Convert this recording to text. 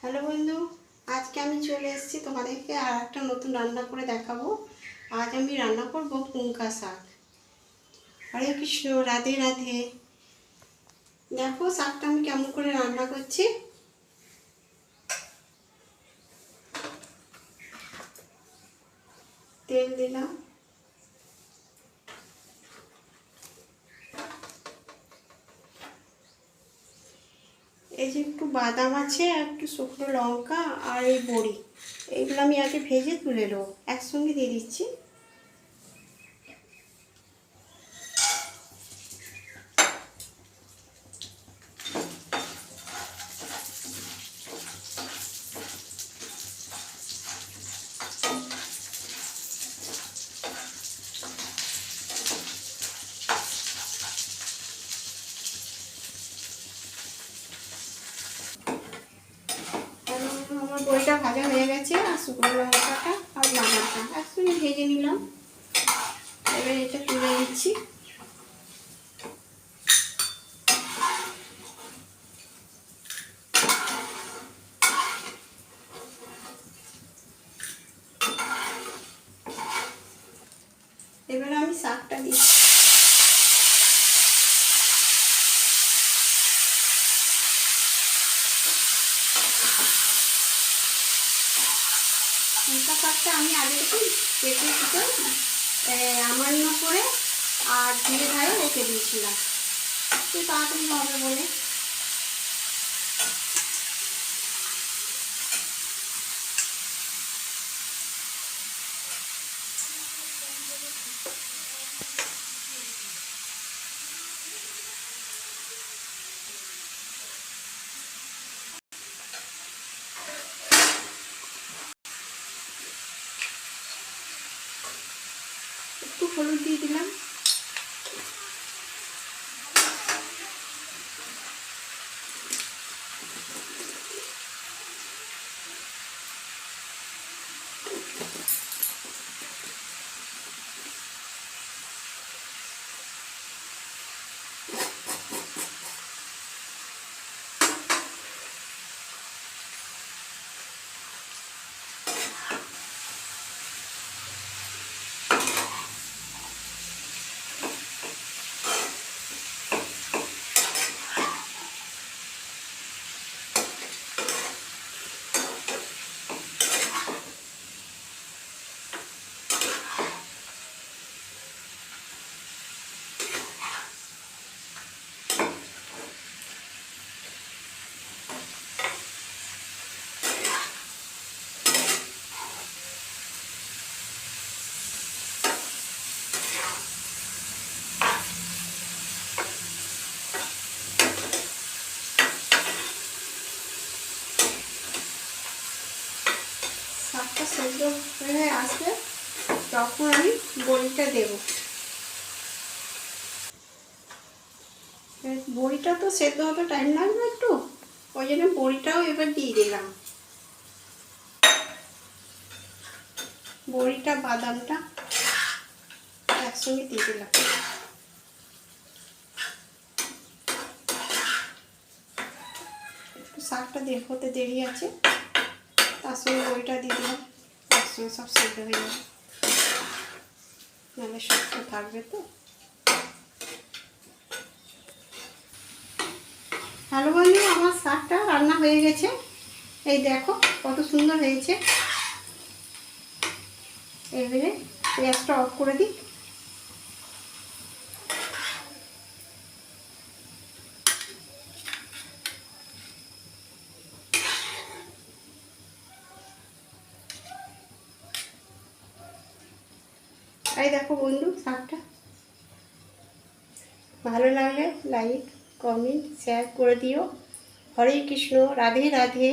Hello বন্ধু, আজকে আমি চলে এসেছি তোমাদেরকে আর একটা নতুন রান্না করে দেখাবো। আজ আমি রান্না করব পুঙ্কা শাক। হরে কৃষ্ণ, রাধে রাধে। দেখো শাকটা আমি কেমন করে রান্না করছি। তেল দিলাম, এই যে একটু বাদাম আছে আর একটু শুকনো লঙ্কা আর এই বড়ি, এইগুলো আমি আগে ভেজে তুলে নেবো, একসঙ্গে দিয়ে দিচ্ছি। আমার বড়িটা ভাজা হয়ে গেছে আর শুকনো লঙ্কাটা আর বাদামটা একসঙ্গে ভেজে নিলাম। এবার এটা তুলে নিচ্ছি। এবার আমি শাকটা দিচ্ছি। লঙ্কা শাকটা আমি আগে থেকে কেটে আমান্য করে আর ধীরে ধারে রেখে দিয়েছিলাম, একটু তাড়াতাড়ি হবে বলে। একটু হলুদ দিয়ে দিলাম। শাকটা সেদ্ধ হয়ে আসবে তখন আমি বড়িটা দেব। বড়িটা তো সেদ্ধ হতে টাইম লাগবে একটু, ওই জন্য বড়িটাও এবার দিয়ে দিলাম। বড়িটা বাদামটা একসঙ্গে দিয়ে দিলাম। একটু শাকটা হতে দেরি আছে, তার সঙ্গে বড়িটা দিয়ে দিলাম, একসঙ্গে সব সেদ্ধ হয়ে যাবে, নাহলে শক্ত থাকবে তো। হ্যালো বন্ধু, আমার শাকটা রান্না হয়ে গেছে, এই দেখো কত সুন্দর হয়েছে। এবারে গ্যাসটা অফ করে দিই। এই দেখো বন্ধু শাকটা, ভালো লাগলে লাইক কমেন্ট শেয়ার করে দিও। হরে কৃষ্ণ, রাধে রাধে।